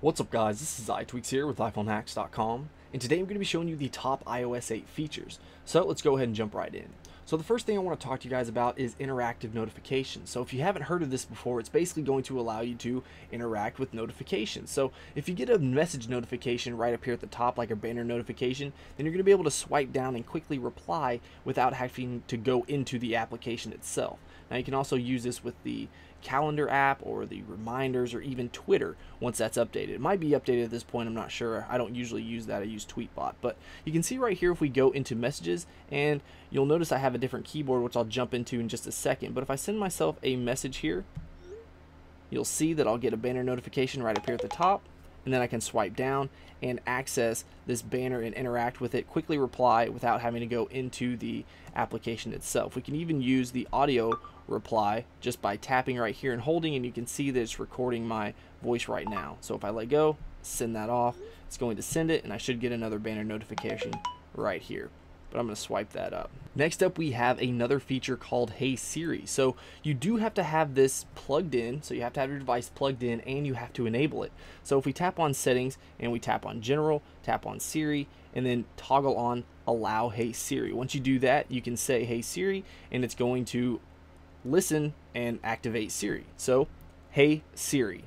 What's up guys, this is iTweaks here with iPhoneHacks.com, and today I'm going to be showing you the top iOS 8 features. So let's go ahead and jump right in. So the first thing I want to talk to you guys about is interactive notifications. So if you haven't heard of this before, it's basically going to allow you to interact with notifications. So if you get a message notification right up here at the top, like a banner notification, then you're going to be able to swipe down and quickly reply without having to go into the application itself. Now you can also use this with the calendar app or the reminders or even Twitter once that's updated. It might be updated at this point, I'm not sure. I don't usually use that, I use Tweetbot. But you can see right here if we go into messages, and you'll notice I have a different keyboard which I'll jump into in just a second. But if I send myself a message here, you'll see that I'll get a banner notification right up here at the top, and then I can swipe down and access this banner and interact with it, quickly reply without having to go into the application itself. We can even use the audio reply just by tapping right here and holding, and you can see that it's recording my voice right now. So if I let go, send that off, it's going to send it, and I should get another banner notification right here. But I'm going to swipe that up. Next up, we have another feature called Hey Siri. So you do have to have this plugged in, so you have to have your device plugged in and you have to enable it. So if we tap on settings and we tap on general, tap on Siri, and then toggle on allow Hey Siri. Once you do that, you can say Hey Siri and it's going to listen and activate Siri. So Hey Siri.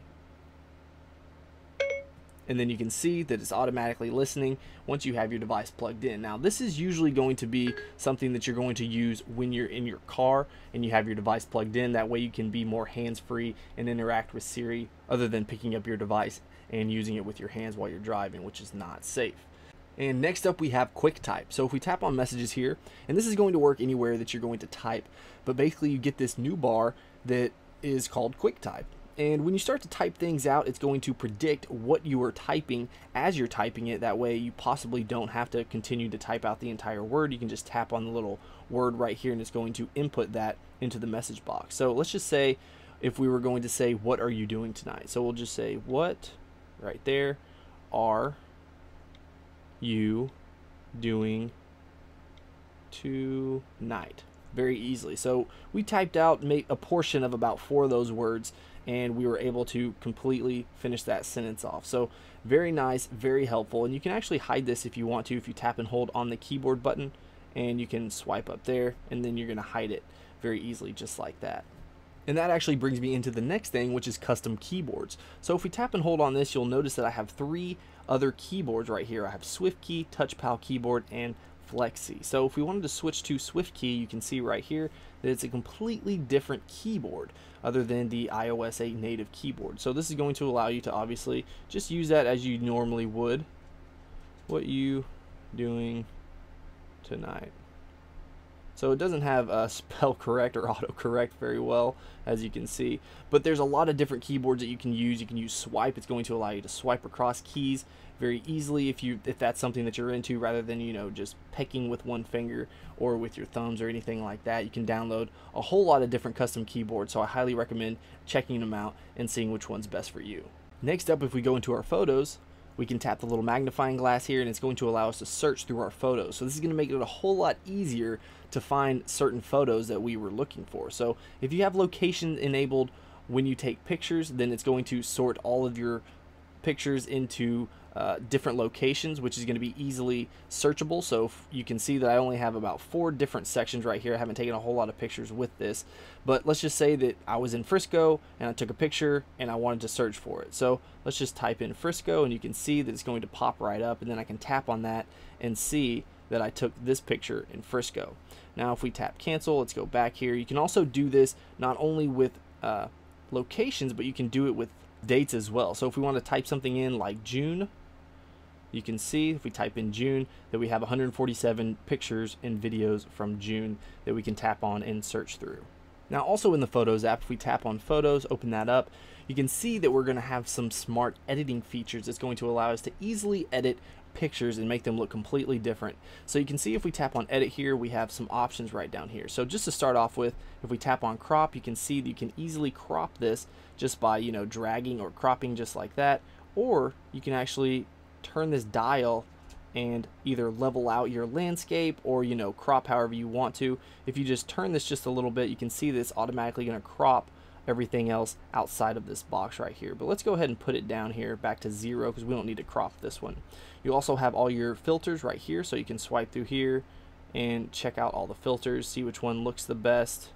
And then you can see that it's automatically listening once you have your device plugged in. Now this is usually going to be something that you're going to use when you're in your car and you have your device plugged in. That way you can be more hands-free and interact with Siri other than picking up your device and using it with your hands while you're driving, which is not safe. And next up we have quick type. So if we tap on messages here, and this is going to work anywhere that you're going to type, but basically you get this new bar that is called quick type. And when you start to type things out, it's going to predict what you are typing as you're typing it. That way you possibly don't have to continue to type out the entire word. You can just tap on the little word right here and it's going to input that into the message box. So let's just say if we were going to say, what are you doing tonight? So we'll just say, what, right there, are you doing tonight? Very easily. So we typed out a portion of about 4 of those words, and we were able to completely finish that sentence off. So very nice, very helpful. And you can actually hide this if you want to, if you tap and hold on the keyboard button, and you can swipe up there, and then you're going to hide it very easily just like that. And that actually brings me into the next thing, which is custom keyboards. So if we tap and hold on this, you'll notice that I have 3 other keyboards right here. I have SwiftKey, TouchPal keyboard, and Flexi. So if we wanted to switch to SwiftKey, you can see right here that it's a completely different keyboard other than the iOS 8 native keyboard. So this is going to allow you to obviously just use that as you normally would. What you doing tonight? So it doesn't have spell correct or autocorrect very well, as you can see. But there's a lot of different keyboards that you can use. You can use swipe. It's going to allow you to swipe across keys very easily if that's something that you're into, rather than, you know, just pecking with one finger or with your thumbs or anything like that. You can download a whole lot of different custom keyboards, so I highly recommend checking them out and seeing which one's best for you. Next up, if we go into our photos, we can tap the little magnifying glass here and it's going to allow us to search through our photos. So this is going to make it a whole lot easier to find certain photos that we were looking for. So if you have location enabled when you take pictures, then it's going to sort all of your pictures into different locations, which is going to be easily searchable. So you can see that I only have about 4 different sections right here. I haven't taken a whole lot of pictures with this, but let's just say that I was in Frisco and I took a picture and I wanted to search for it. So let's just type in Frisco and you can see that it's going to pop right up, and then I can tap on that and see that I took this picture in Frisco. Now if we tap cancel, let's go back here. You can also do this not only with locations, but you can do it with dates as well. So if we want to type something in like June, you can see if we type in June that we have 147 pictures and videos from June that we can tap on and search through. Now also in the Photos app, if we tap on Photos, open that up, you can see that we're going to have some smart editing features that's going to allow us to easily edit pictures and make them look completely different. So you can see if we tap on edit here, we have some options right down here. So just to start off with, if we tap on crop, you can see that you can easily crop this just by, you know, dragging or cropping just like that, or you can actually turn this dial and either level out your landscape or, you know, crop however you want to. If you just turn this just a little bit, you can see that it's automatically going to crop everything else outside of this box right here. But let's go ahead and put it down here back to 0 because we don't need to crop this one. You also have all your filters right here, so you can swipe through here and check out all the filters, see which one looks the best.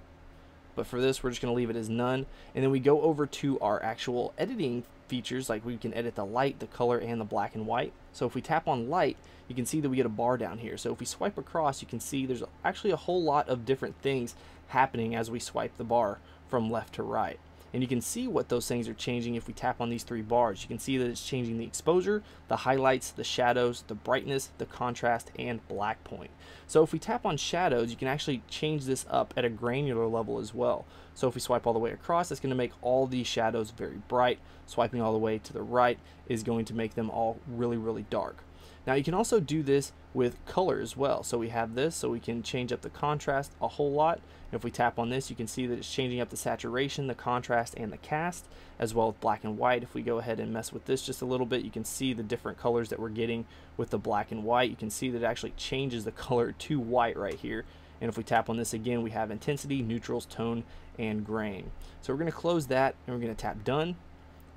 But for this, we're just going to leave it as none. And then we go over to our actual editing features, like we can edit the light, the color, and the black and white. So if we tap on light, you can see that we get a bar down here. So if we swipe across, you can see there's actually a whole lot of different things happening as we swipe the bar from left to right. And you can see what those things are changing if we tap on these 3 bars. You can see that it's changing the exposure, the highlights, the shadows, the brightness, the contrast, and black point. So if we tap on shadows, you can actually change this up at a granular level as well. So if we swipe all the way across, it's going to make all these shadows very bright. Swiping all the way to the right is going to make them all really, really dark. Now you can also do this with color as well. So we have this, so we can change up the contrast a whole lot. And if we tap on this, you can see that it's changing up the saturation, the contrast, and the cast, as well as black and white. If we go ahead and mess with this just a little bit, you can see the different colors that we're getting with the black and white. You can see that it actually changes the color to white right here. And if we tap on this again, we have intensity, neutrals, tone, and grain. So we're going to close that, and we're going to tap done.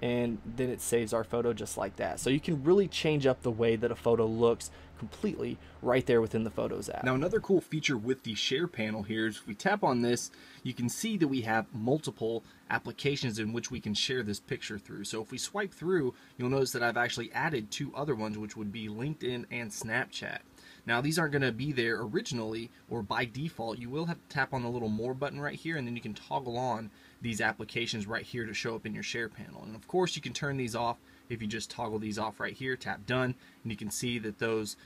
And then it saves our photo just like that. So you can really change up the way that a photo looks completely right there within the Photos app. Now another cool feature with the share panel here is if we tap on this, you can see that we have multiple applications in which we can share this picture through. So if we swipe through, you'll notice that I've actually added 2 other ones, which would be LinkedIn and Snapchat. Now these aren't going to be there originally or by default. You will have to tap on the little more button right here, and then you can toggle on these applications right here to show up in your share panel. And of course you can turn these off if you just toggle these off right here, tap done, and you can see that those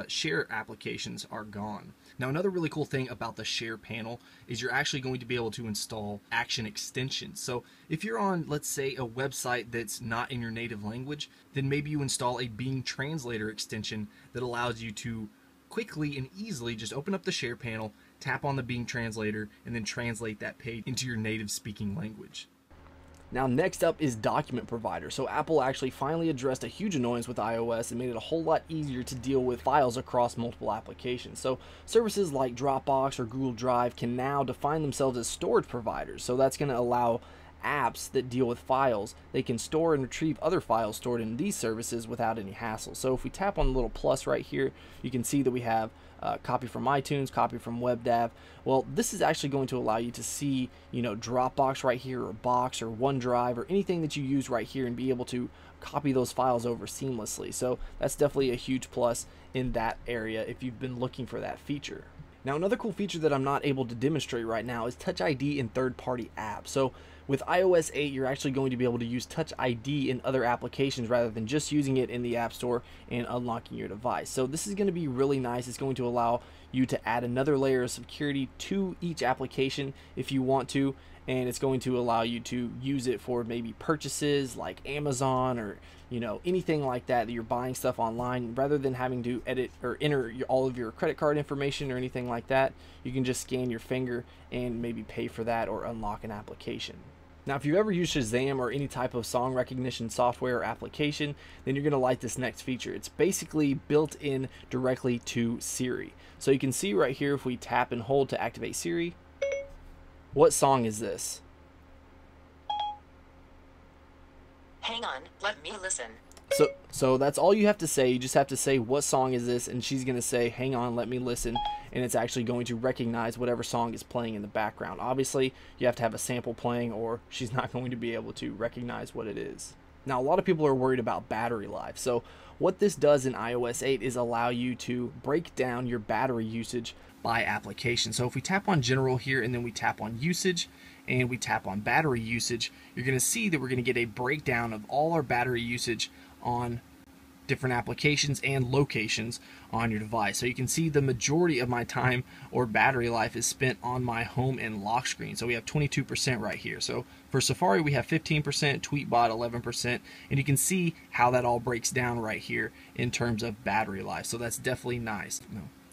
share applications are gone. Now another really cool thing about the share panel is you're actually going to be able to install action extensions. So if you're on, let's say, a website that's not in your native language, then maybe you install a Bing Translator extension that allows you to quickly and easily just open up the share panel, tap on the Bing Translator, and then translate that page into your native speaking language. Now next up is document provider. So Apple actually finally addressed a huge annoyance with iOS and made it a whole lot easier to deal with files across multiple applications. So services like Dropbox or Google Drive can now define themselves as storage providers. So that's going to allow apps that deal with files, they can store and retrieve other files stored in these services without any hassle. So if we tap on the little plus right here, you can see that we have copy from iTunes, copy from WebDAV. Well, this is actually going to allow you to see, Dropbox right here, or Box, or OneDrive, or anything that you use right here, and be able to copy those files over seamlessly. So that's definitely a huge plus in that area if you've been looking for that feature. Now another cool feature that I'm not able to demonstrate right now is TouchID in third-party apps. So with iOS 8, you're actually going to be able to use TouchID in other applications rather than just using it in the App Store and unlocking your device. So this is going to be really nice. It's going to allow you to add another layer of security to each application if you want to, and it's going to allow you to use it for maybe purchases like Amazon or anything like that you're buying stuff online. Rather than having to edit or enter all of your credit card information or anything like that, you can just scan your finger and maybe pay for that or unlock an application. Now if you've ever used Shazam or any type of song recognition software or application, then you're going to like this next feature. It's basically built in directly to Siri. So you can see right here, if we tap and hold to activate Siri, what song is this? Hang on, let me listen. So that's all you have to say. You just have to say, what song is this? And she's going to say, hang on, let me listen. And it's actually going to recognize whatever song is playing in the background. Obviously, you have to have a sample playing or she's not going to be able to recognize what it is. Now, a lot of people are worried about battery life. So what this does in iOS 8 is allow you to break down your battery usage by application. So if we tap on General here and then we tap on Usage and we tap on Battery Usage, you're going to see that we're going to get a breakdown of all our battery usage on different applications and locations on your device. So you can see the majority of my time or battery life is spent on my home and lock screen. So we have 22% right here. So for Safari we have 15%, Tweetbot 11%, and you can see how that all breaks down right here in terms of battery life. So that's definitely nice.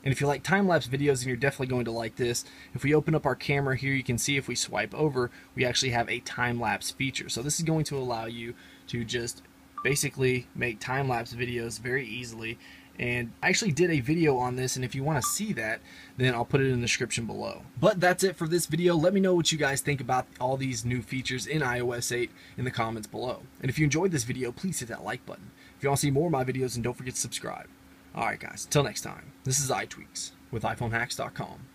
And if you like time-lapse videos, then you're definitely going to like this. If we open up our camera here, you can see if we swipe over, we actually have a time-lapse feature. So this is going to allow you to just basically make time-lapse videos very easily And I actually did a video on this, and if you want to see that, then I'll put it in the description below. But that's it for this video. Let me know what you guys think about all these new features in iOS 8 in the comments below. And if you enjoyed this video, please hit that like button. If you want to see more of my videos, then don't forget to subscribe. Alright guys, until next time, this is iTweaks with iPhoneHacks.com.